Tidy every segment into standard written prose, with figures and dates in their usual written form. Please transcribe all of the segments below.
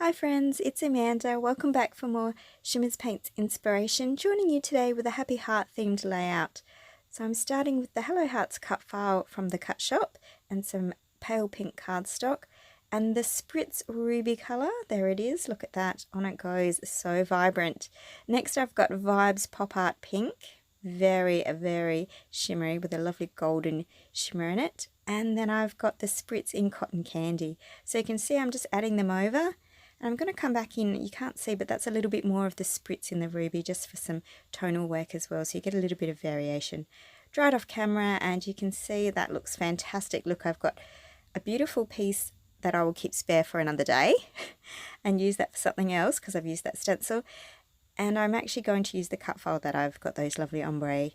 Hi friends, it's Amanda. Welcome back for more Shimmerz Paints inspiration, joining you today with a happy heart themed layout. So I'm starting with the Hello Hearts cut file from the cut shop and some pale pink cardstock and the Spritz Ruby colour. There it is, look at that, on it goes, so vibrant. Next I've got Vibes Pop Art Pink, very shimmery with a lovely golden shimmer in it. And then I've got the Spritz in Cotton Candy. So you can see I'm just adding them over. And I'm going to come back in, you can't see, but that's a little bit more of the spritz in the ruby just for some tonal work as well, so you get a little bit of variation. Dried off camera and you can see that looks fantastic. Look, I've got a beautiful piece that I will keep spare for another day and use that for something else because I've used that stencil. And I'm actually going to use the cut file that I've got those lovely ombre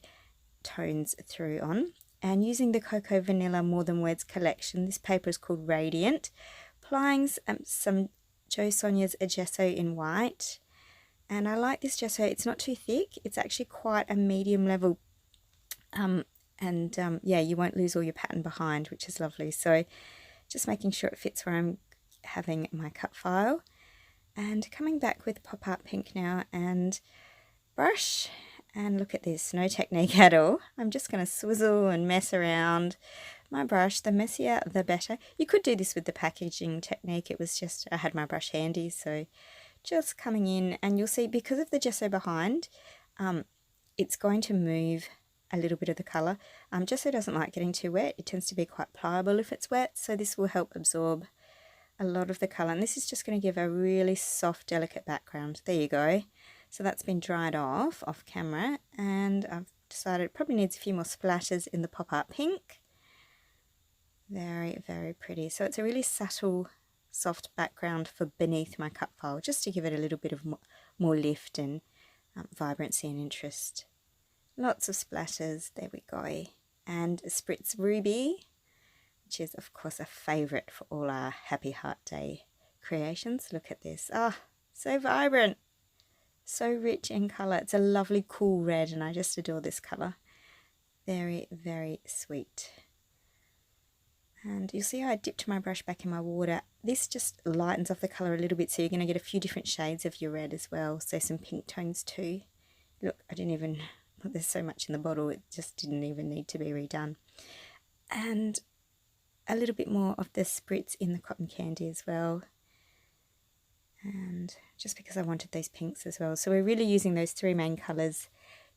tones through on. And using the Cocoa Vanilla More Than Words collection, this paper is called Radiant, applying some Jo Sonja's gesso in white, and I like this gesso. It's not too thick, it's actually quite a medium level, yeah, you won't lose all your pattern behind, which is lovely. So just making sure it fits where I'm having my cut file, and coming back with Pop Art Pink now and brush. And look at this, no technique at all. I'm just going to swizzle and mess around my brush. The messier the better. You could do this with the packaging technique. It was just, I had my brush handy, so just coming in, and you'll see because of the gesso behind, it's going to move a little bit of the colour. Gesso doesn't like getting too wet. It tends to be quite pliable if it's wet, so this will help absorb a lot of the colour. And this is just going to give a really soft, delicate background. There you go. So that's been dried off camera, and I've decided it probably needs a few more splatters in the Pop Art Pink. Very pretty. So it's a really subtle, soft background for beneath my cut file, just to give it a little bit of more lift and vibrancy and interest. Lots of splatters, there we go. And Spritz Ruby, which is of course a favourite for all our Happy Heart Day creations. Look at this. Ah, so vibrant. So rich in colour. It's a lovely cool red and I just adore this colour. Very sweet. And you'll see how I dipped my brush back in my water. This just lightens off the colour a little bit, so you're going to get a few different shades of your red as well. So some pink tones too. Look, there's so much in the bottle, it just didn't even need to be redone. And a little bit more of the spritz in the cotton candy as well. And just because I wanted those pinks as well. So we're really using those three main colours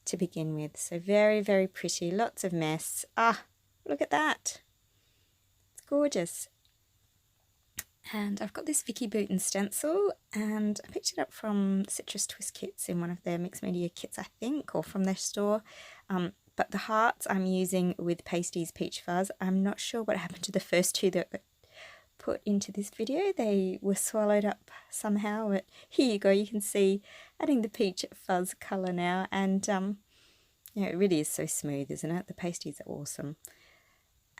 to begin with. So very pretty, lots of mess. Ah, look at that. It's gorgeous. And I've got this Vicky Bouton stencil, and I picked it up from Citrus Twist Kits in one of their mixed media kits, I think, or from their store. But the hearts I'm using with Pasties Peach Fuzz. I'm not sure what happened to the first two that put into this video. They were swallowed up somehow, but here you go, you can see adding the peach fuzz colour now, and yeah, it really is so smooth, isn't it? The pasties are awesome.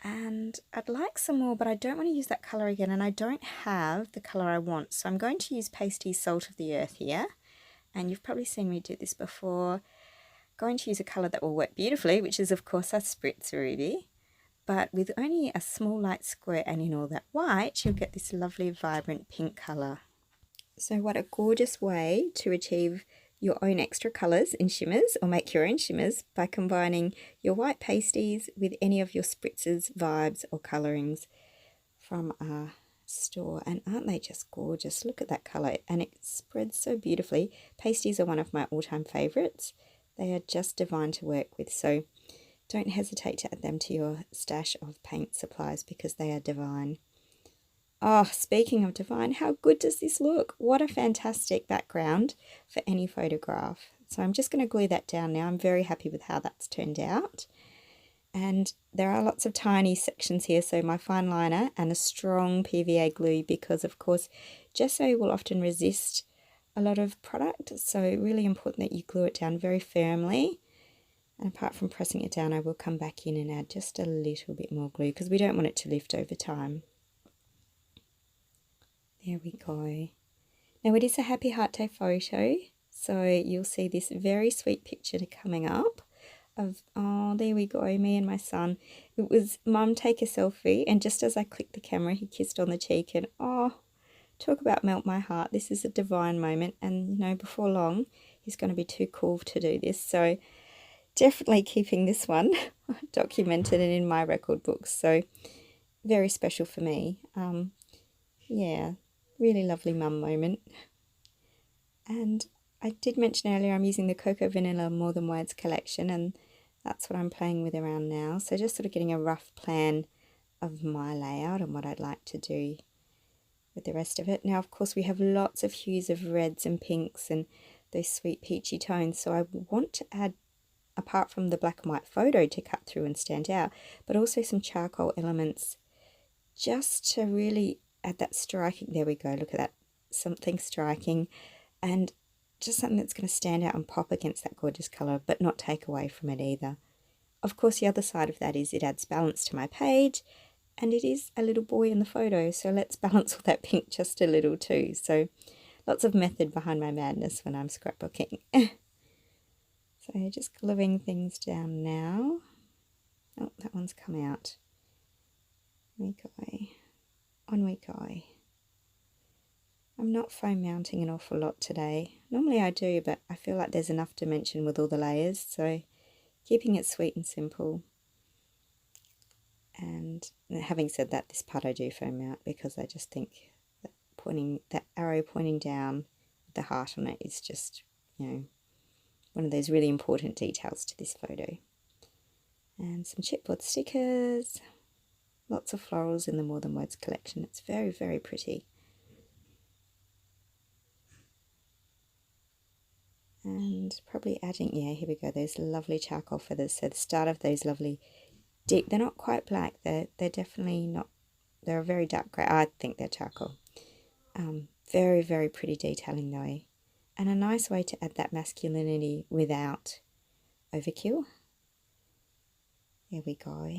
And I'd like some more, but I don't want to use that colour again, and I don't have the colour I want, so I'm going to use Pasties Salt of the Earth here, and you've probably seen me do this before. Going to use a colour that will work beautifully, which is of course our Spritz Ruby. But with only a small light square and in all that white, you'll get this lovely vibrant pink colour. So what a gorgeous way to achieve your own extra colours in shimmers, or make your own shimmers, by combining your white pasties with any of your spritzes, vibes or colourings from our store. And aren't they just gorgeous? Look at that colour, and it spreads so beautifully. Pasties are one of my all-time favourites. They are just divine to work with, so don't hesitate to add them to your stash of paint supplies because they are divine. Oh, speaking of divine, how good does this look? What a fantastic background for any photograph. So I'm just going to glue that down now. I'm very happy with how that's turned out. And there are lots of tiny sections here, so my fine liner and a strong PVA glue, because of course gesso will often resist a lot of product, so really important that you glue it down very firmly. And apart from pressing it down, I will come back in and add just a little bit more glue because we don't want it to lift over time. There we go. Now it is a Happy Heart Day photo, so you'll see this very sweet picture coming up of, oh, there we go, me and my son. It was Mum take a selfie, and just as I clicked the camera, he kissed on the cheek, and oh, talk about melt my heart. This is a divine moment, and you know, before long he's going to be too cool to do this, so definitely keeping this one documented and in my record books. So very special for me. Yeah, really lovely mum moment. And I did mention earlier I'm using the Cocoa Vanilla More Than Words collection, and that's what I'm playing with around now. So just sort of getting a rough plan of my layout and what I'd like to do with the rest of it. Now, of course, we have lots of hues of reds and pinks and those sweet peachy tones, so I want to add, apart from the black and white photo to cut through and stand out, but also some charcoal elements just to really add that striking. There we go, look at that, something striking, and just something that's going to stand out and pop against that gorgeous colour, but not take away from it either. Of course, the other side of that is it adds balance to my page, and it is a little boy in the photo, so let's balance all that pink just a little too. So lots of method behind my madness when I'm scrapbooking. So just gluing things down now. Oh, that one's come out. We go. On we go. I'm not foam mounting an awful lot today. Normally I do, but I feel like there's enough dimension with all the layers, so keeping it sweet and simple. And having said that, this part I do foam mount because I just think that that arrow pointing down with the heart on it is just, you know, one of those really important details to this photo. And some chipboard stickers, lots of florals in the More Than Words collection. It's very, very pretty. And probably adding, yeah, here we go, those lovely charcoal feathers. So the start of those lovely deep, they're not quite black, they're definitely not, they're a very dark grey. I think they're charcoal. Very, very pretty detailing though. And a nice way to add that masculinity without overkill. There we go.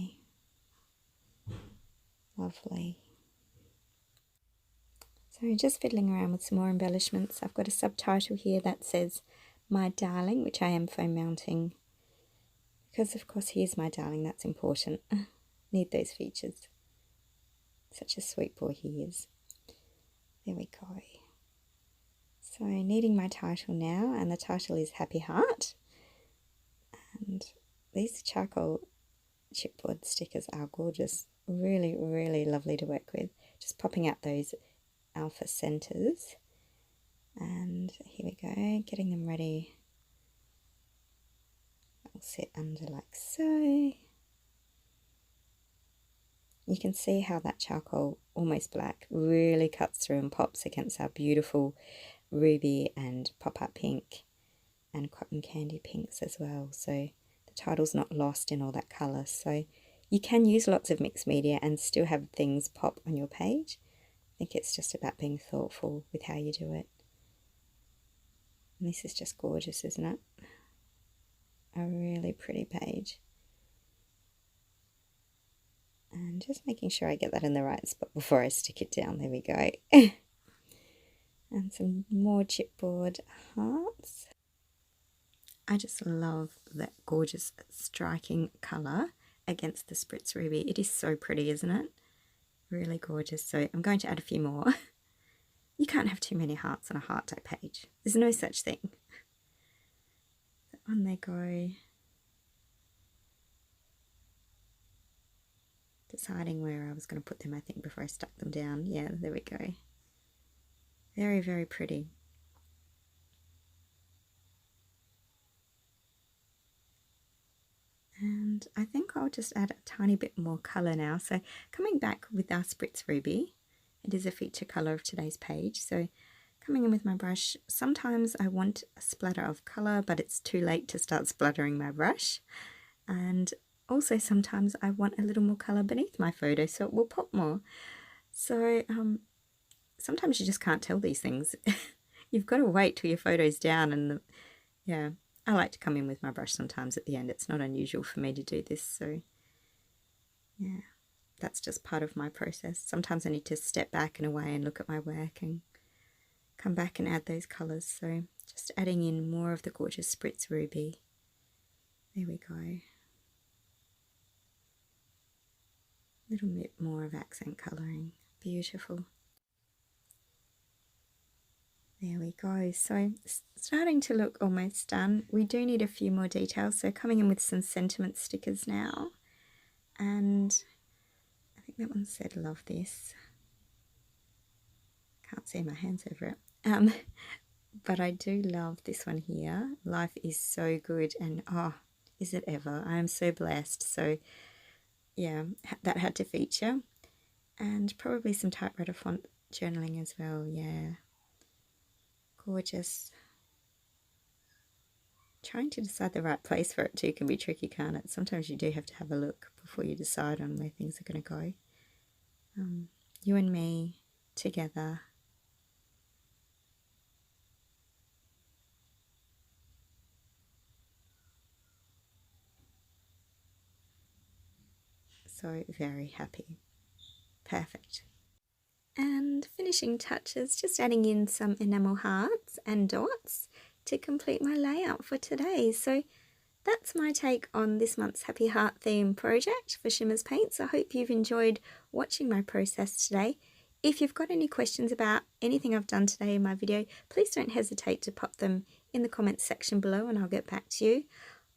Lovely. So just fiddling around with some more embellishments. I've got a subtitle here that says, "My Darling," which I am foam mounting. Because of course he is my darling, that's important. Need those features. Such a sweet boy he is. There we go. So needing my title now, and the title is Happy Heart. And these charcoal chipboard stickers are gorgeous. Really, really lovely to work with. Just popping out those alpha centers. And here we go, getting them ready. I'll sit under like so. You can see how that charcoal, almost black, really cuts through and pops against our beautiful ruby and pop-up pink and cotton candy pinks as well. So the title's not lost in all that colour. So you can use lots of mixed media and still have things pop on your page. I think it's just about being thoughtful with how you do it. And this is just gorgeous, isn't it? A really pretty page. And just making sure I get that in the right spot before I stick it down. There we go. And some more chipboard hearts. I just love that gorgeous striking colour against the Spritz Ruby. It is so pretty, isn't it? Really gorgeous. So I'm going to add a few more. You can't have too many hearts on a heart die page. There's no such thing. On they go. Deciding where I was going to put them, I think, before I stuck them down. Yeah, there we go. Very, very pretty. And I think I'll just add a tiny bit more colour now. So coming back with our Spritz Ruby, it is a feature colour of today's page. So coming in with my brush, sometimes I want a splatter of colour, but it's too late to start splattering my brush. And also sometimes I want a little more colour beneath my photo so it will pop more. So sometimes you just can't tell these things. You've got to wait till your photo's down, and yeah, I like to come in with my brush sometimes at the end. It's not unusual for me to do this, so yeah, that's just part of my process. Sometimes I need to step back and away and look at my work and come back and add those colours. So just adding in more of the gorgeous Spritz Ruby. There we go. A little bit more of accent colouring. Beautiful. There we go. So starting to look almost done. We do need a few more details. So coming in with some sentiment stickers now. And I think that one said love this. Can't see my hands over it. But I do love this one here. Life is so good, and oh, is it ever? I am so blessed. So yeah, that had to feature. And probably some typewriter font journaling as well. Yeah, gorgeous. Trying to decide the right place for it too can be tricky, can't it? Sometimes you do have to have a look before you decide on where things are going to go. You and me together. So very happy. Perfect. And finishing touches, just adding in some enamel hearts and dots to complete my layout for today. So that's my take on this month's Happy Heart theme project for Shimmerz Paints. I hope you've enjoyed watching my process today. If you've got any questions about anything I've done today in my video, please don't hesitate to pop them in the comments section below and I'll get back to you.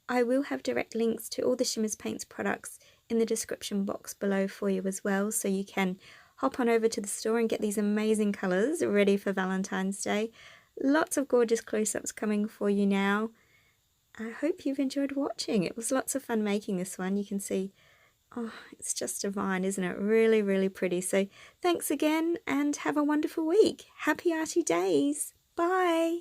I will have direct links to all the Shimmerz Paints products in the description box below for you as well, so you can hop on over to the store and get these amazing colours ready for Valentine's Day. Lots of gorgeous close-ups coming for you now. I hope you've enjoyed watching. It was lots of fun making this one. You can see, oh, it's just divine, isn't it? Really, really pretty. So thanks again and have a wonderful week. Happy Arty days. Bye.